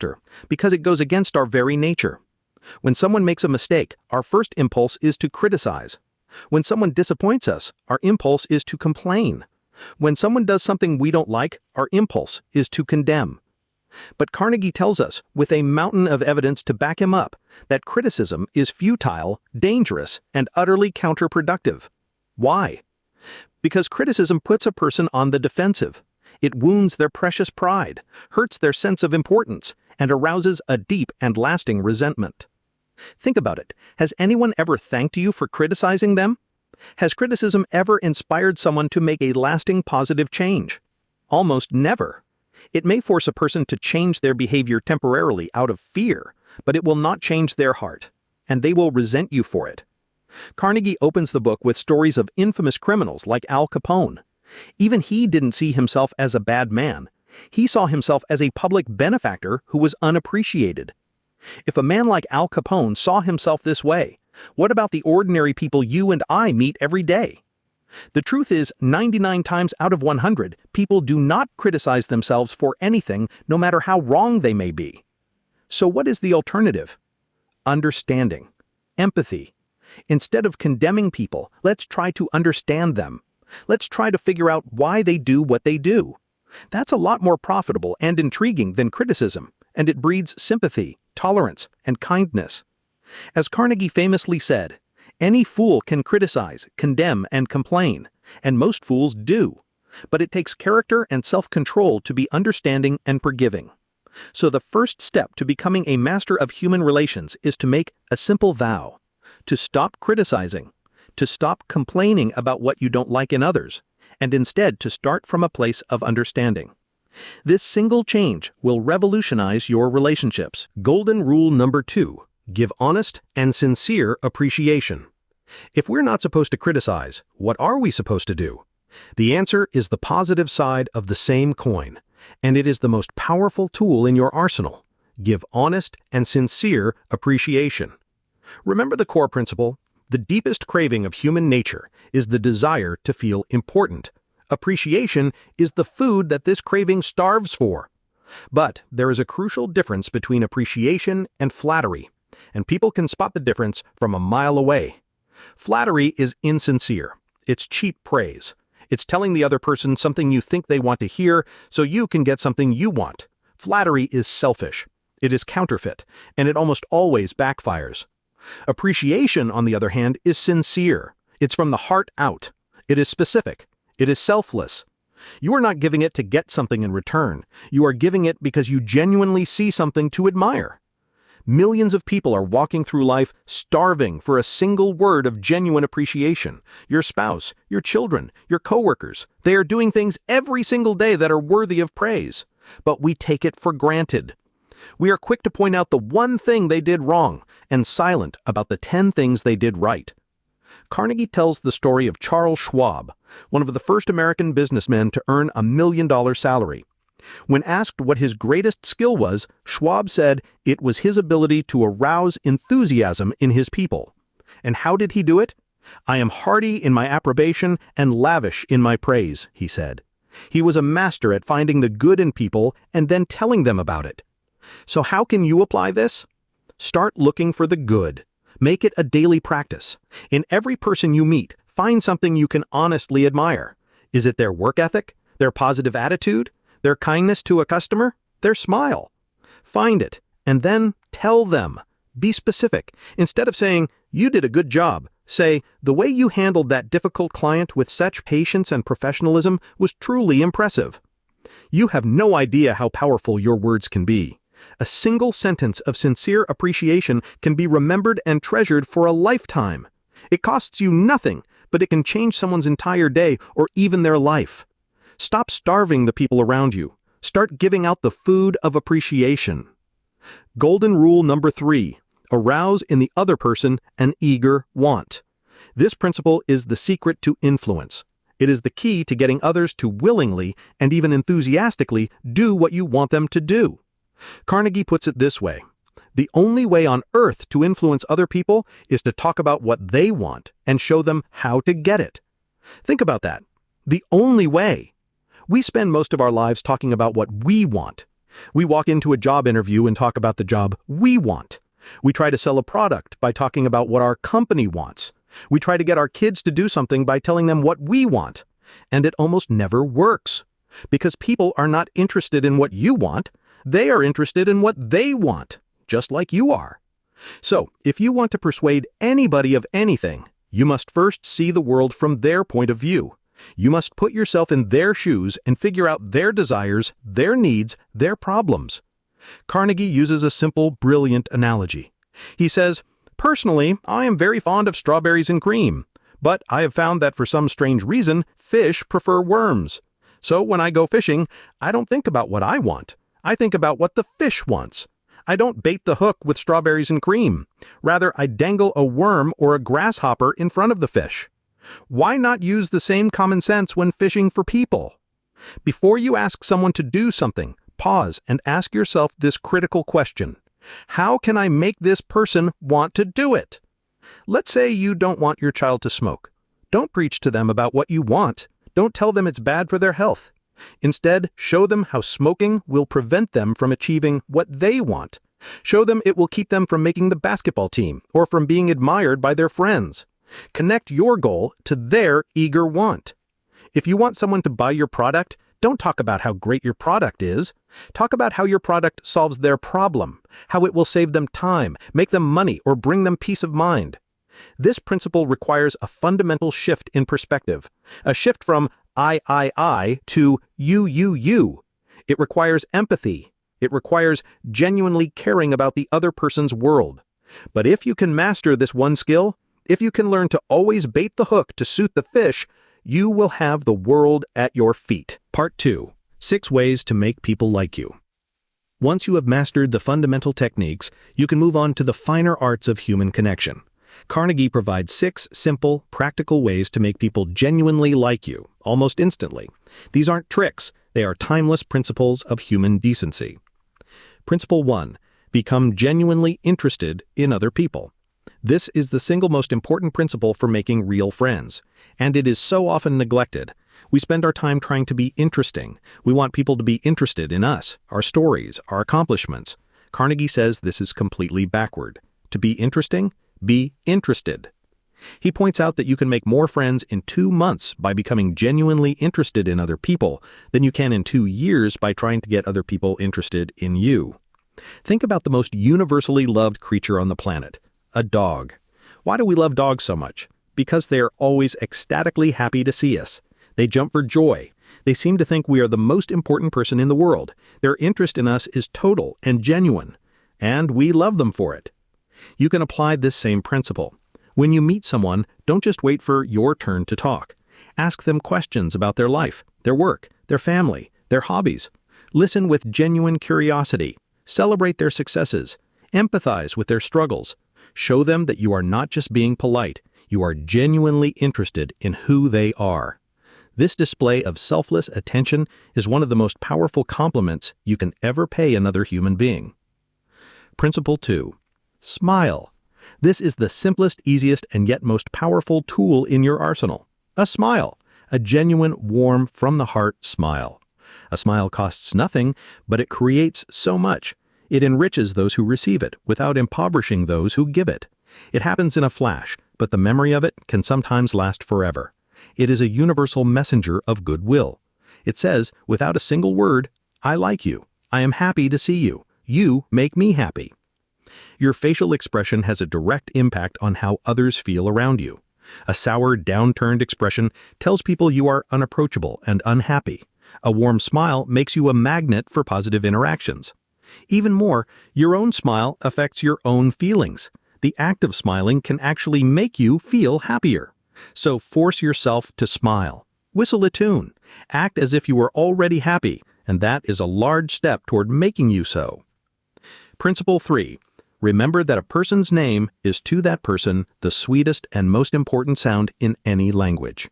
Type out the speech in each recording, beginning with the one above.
character, because it goes against our very nature. When someone makes a mistake, our first impulse is to criticize. When someone disappoints us, our impulse is to complain. When someone does something we don't like, our impulse is to condemn. But Carnegie tells us, with a mountain of evidence to back him up, that criticism is futile, dangerous, and utterly counterproductive. Why? Because criticism puts a person on the defensive. It wounds their precious pride, hurts their sense of importance, and arouses a deep and lasting resentment. Think about it. Has anyone ever thanked you for criticizing them? Has criticism ever inspired someone to make a lasting positive change? Almost never. It may force a person to change their behavior temporarily out of fear, but it will not change their heart, and they will resent you for it. Carnegie opens the book with stories of infamous criminals like Al Capone. Even he didn't see himself as a bad man. He saw himself as a public benefactor who was unappreciated. If a man like Al Capone saw himself this way, what about the ordinary people you and I meet every day? The truth is, 99 times out of 100, people do not criticize themselves for anything, no matter how wrong they may be. So what is the alternative? Understanding. Empathy. Instead of condemning people, let's try to understand them. Let's try to figure out why they do what they do. That's a lot more profitable and intriguing than criticism, and it breeds sympathy, tolerance, and kindness. As Carnegie famously said, any fool can criticize, condemn, and complain, and most fools do. But it takes character and self-control to be understanding and forgiving. So the first step to becoming a master of human relations is to make a simple vow: to stop criticizing, to stop complaining about what you don't like in others, and instead to start from a place of understanding. This single change will revolutionize your relationships. Golden rule number 2. Give honest and sincere appreciation. If we're not supposed to criticize, what are we supposed to do? The answer is the positive side of the same coin, and it is the most powerful tool in your arsenal. Give honest and sincere appreciation. Remember the core principle: the deepest craving of human nature is the desire to feel important. Appreciation is the food that this craving starves for. But there is a crucial difference between appreciation and flattery, and people can spot the difference from a mile away. Flattery is insincere. It's cheap praise. It's telling the other person something you think they want to hear so you can get something you want. Flattery is selfish. It is counterfeit, and it almost always backfires. Appreciation, on the other hand, is sincere. It's from the heart out. It is specific. It is selfless. You are not giving it to get something in return. You are giving it because you genuinely see something to admire. Millions of people are walking through life starving for a single word of genuine appreciation. Your spouse, your children, your coworkers, they are doing things every single day that are worthy of praise. But we take it for granted. We are quick to point out the one thing they did wrong and silent about the 10 things they did right. Carnegie tells the story of Charles Schwab, one of the first American businessmen to earn a $1 million salary. When asked what his greatest skill was, Schwab said it was his ability to arouse enthusiasm in his people. And how did he do it? "I am hearty in my approbation and lavish in my praise," he said. He was a master at finding the good in people and then telling them about it. So how can you apply this? Start looking for the good. Make it a daily practice. In every person you meet, find something you can honestly admire. Is it their work ethic, their positive attitude, their kindness to a customer, their smile? Find it, and then tell them. Be specific. Instead of saying, "You did a good job," say, "The way you handled that difficult client with such patience and professionalism was truly impressive." You have no idea how powerful your words can be. A single sentence of sincere appreciation can be remembered and treasured for a lifetime. It costs you nothing, but it can change someone's entire day or even their life. Stop starving the people around you. Start giving out the food of appreciation. Golden rule number 3. Arouse in the other person an eager want. This principle is the secret to influence. It is the key to getting others to willingly and even enthusiastically do what you want them to do. Carnegie puts it this way: the only way on earth to influence other people is to talk about what they want and show them how to get it. Think about that. The only way. We spend most of our lives talking about what we want. We walk into a job interview and talk about the job we want. We try to sell a product by talking about what our company wants. We try to get our kids to do something by telling them what we want. And it almost never works. Because people are not interested in what you want, they are interested in what they want, just like you are. So, if you want to persuade anybody of anything, you must first see the world from their point of view. You must put yourself in their shoes and figure out their desires, their needs, their problems. Carnegie uses a simple, brilliant analogy. He says, "Personally, I am very fond of strawberries and cream, but I have found that for some strange reason, fish prefer worms. So when I go fishing, I don't think about what I want. I think about what the fish wants. I don't bait the hook with strawberries and cream. Rather, I dangle a worm or a grasshopper in front of the fish. Why not use the same common sense when fishing for people?" Before you ask someone to do something, pause and ask yourself this critical question. How can I make this person want to do it? Let's say you don't want your child to smoke. Don't preach to them about what you want. Don't tell them it's bad for their health. Instead, show them how smoking will prevent them from achieving what they want. Show them it will keep them from making the basketball team or from being admired by their friends. Connect your goal to their eager want. If you want someone to buy your product, don't talk about how great your product is. Talk about how your product solves their problem, how it will save them time, make them money, or bring them peace of mind. This principle requires a fundamental shift in perspective, a shift from I to you. It requires empathy. It requires genuinely caring about the other person's world. But if you can master this one skill, if you can learn to always bait the hook to suit the fish, you will have the world at your feet. Part 2. 6 ways to make people like you. Once you have mastered the fundamental techniques, you can move on to the finer arts of human connection. Carnegie provides 6 simple, practical ways to make people genuinely like you, almost instantly. These aren't tricks, they are timeless principles of human decency. Principle 1. Become genuinely interested in other people. This is the single most important principle for making real friends, and it is so often neglected. We spend our time trying to be interesting. We want people to be interested in us, our stories, our accomplishments. Carnegie says this is completely backward. To be interesting, be interested. He points out that you can make more friends in 2 months by becoming genuinely interested in other people than you can in 2 years by trying to get other people interested in you. Think about the most universally loved creature on the planet, a dog. Why do we love dogs so much? Because they are always ecstatically happy to see us. They jump for joy. They seem to think we are the most important person in the world. Their interest in us is total and genuine, and we love them for it. You can apply this same principle. When you meet someone, don't just wait for your turn to talk. Ask them questions about their life, their work, their family, their hobbies. Listen with genuine curiosity. Celebrate their successes. Empathize with their struggles. Show them that you are not just being polite, you are genuinely interested in who they are. This display of selfless attention is one of the most powerful compliments you can ever pay another human being. Principle 2. Smile. This is the simplest, easiest, and yet most powerful tool in your arsenal. A smile. A genuine, warm, from-the-heart smile. A smile costs nothing, but it creates so much. It enriches those who receive it without impoverishing those who give it. It happens in a flash, but the memory of it can sometimes last forever. It is a universal messenger of goodwill. It says, without a single word, "I like you. I am happy to see you. You make me happy." Your facial expression has a direct impact on how others feel around you. A sour, downturned expression tells people you are unapproachable and unhappy. A warm smile makes you a magnet for positive interactions. Even more, your own smile affects your own feelings. The act of smiling can actually make you feel happier. So force yourself to smile. Whistle a tune. Act as if you were already happy, and that is a large step toward making you so. Principle 3. Remember that a person's name is to that person the sweetest and most important sound in any language.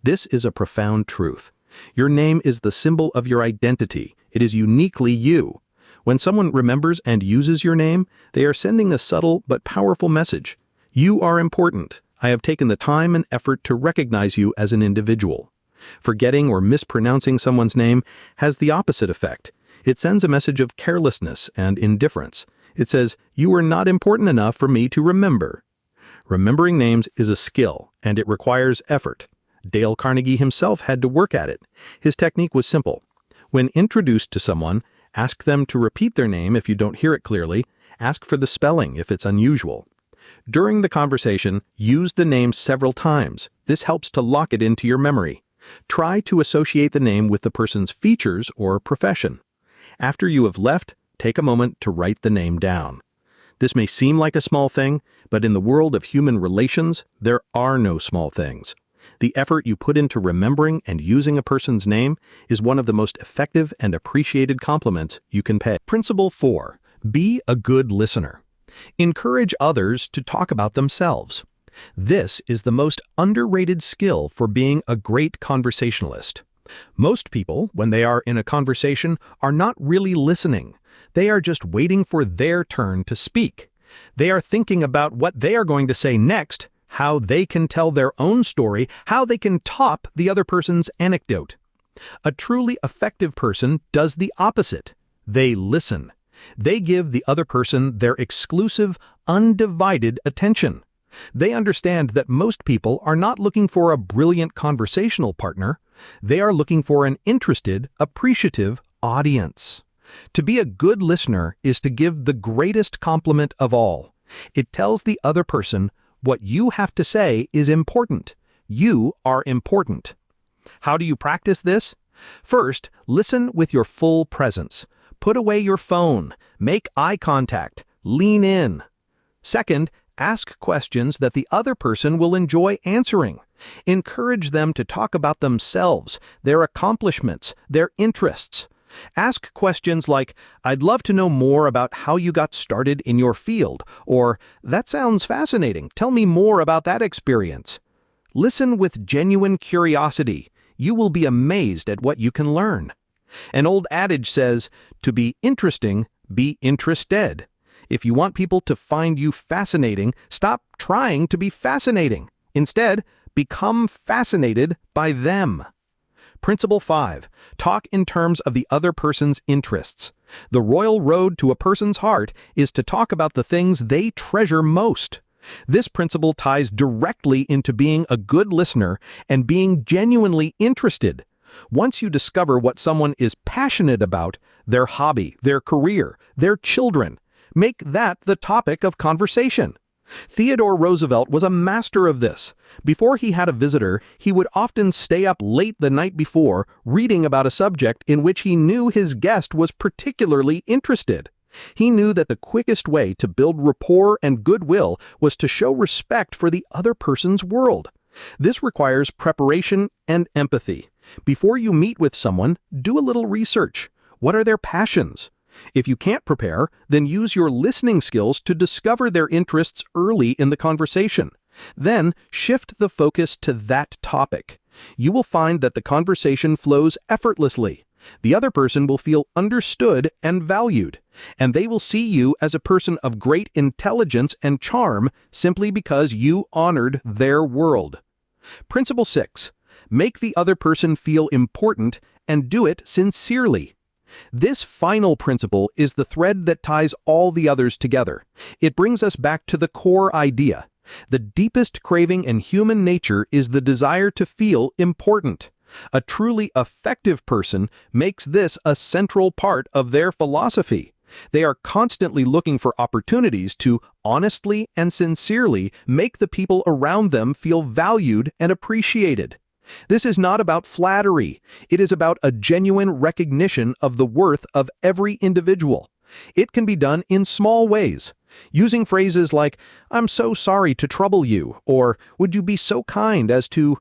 This is a profound truth. Your name is the symbol of your identity. It is uniquely you. When someone remembers and uses your name, they are sending a subtle but powerful message. You are important. I have taken the time and effort to recognize you as an individual. Forgetting or mispronouncing someone's name has the opposite effect. It sends a message of carelessness and indifference. It says, "You are not important enough for me to remember." Remembering names is a skill, and it requires effort. Dale Carnegie himself had to work at it. His technique was simple. When introduced to someone, ask them to repeat their name if you don't hear it clearly. Ask for the spelling if it's unusual. During the conversation, use the name several times. This helps to lock it into your memory. Try to associate the name with the person's features or profession. After you have left, take a moment to write the name down. This may seem like a small thing, but in the world of human relations, there are no small things. The effort you put into remembering and using a person's name is one of the most effective and appreciated compliments you can pay. Principle 4. Be a good listener. Encourage others to talk about themselves. This is the most underrated skill for being a great conversationalist. Most people, when they are in a conversation, are not really listening. They are just waiting for their turn to speak. They are thinking about what they are going to say next, how they can tell their own story, how they can top the other person's anecdote. A truly effective person does the opposite. They listen. They give the other person their exclusive, undivided attention. They understand that most people are not looking for a brilliant conversational partner. They are looking for an interested, appreciative audience. To be a good listener is to give the greatest compliment of all. It tells the other person what you have to say is important. You are important. How do you practice this? First, listen with your full presence. Put away your phone. Make eye contact. Lean in. Second, ask questions that the other person will enjoy answering. Encourage them to talk about themselves, their accomplishments, their interests. Ask questions like, "I'd love to know more about how you got started in your field," or "That sounds fascinating. Tell me more about that experience." Listen with genuine curiosity. You will be amazed at what you can learn. An old adage says, "To be interesting, be interested." If you want people to find you fascinating, stop trying to be fascinating. Instead, become fascinated by them. Principle 5. Talk in terms of the other person's interests. The royal road to a person's heart is to talk about the things they treasure most. This principle ties directly into being a good listener and being genuinely interested. Once you discover what someone is passionate about, their hobby, their career, their children, make that the topic of conversation. Theodore Roosevelt was a master of this. Before he had a visitor, he would often stay up late the night before, reading about a subject in which he knew his guest was particularly interested. He knew that the quickest way to build rapport and goodwill was to show respect for the other person's world. This requires preparation and empathy. Before you meet with someone, do a little research. What are their passions? If you can't prepare, then use your listening skills to discover their interests early in the conversation. Then, shift the focus to that topic. You will find that the conversation flows effortlessly. The other person will feel understood and valued, and they will see you as a person of great intelligence and charm simply because you honored their world. Principle 6. Make the other person feel important and do it sincerely. This final principle is the thread that ties all the others together. It brings us back to the core idea. The deepest craving in human nature is the desire to feel important. A truly effective person makes this a central part of their philosophy. They are constantly looking for opportunities to honestly and sincerely make the people around them feel valued and appreciated. This is not about flattery. It is about a genuine recognition of the worth of every individual. It can be done in small ways, using phrases like, "I'm so sorry to trouble you," or "Would you be so kind as to..."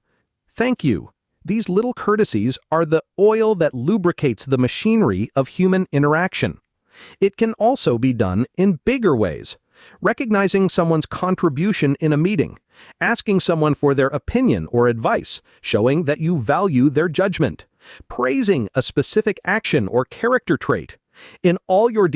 Thank you. These little courtesies are the oil that lubricates the machinery of human interaction. It can also be done in bigger ways. Recognizing someone's contribution in a meeting, asking someone for their opinion or advice, showing that you value their judgment, praising a specific action or character trait. In all your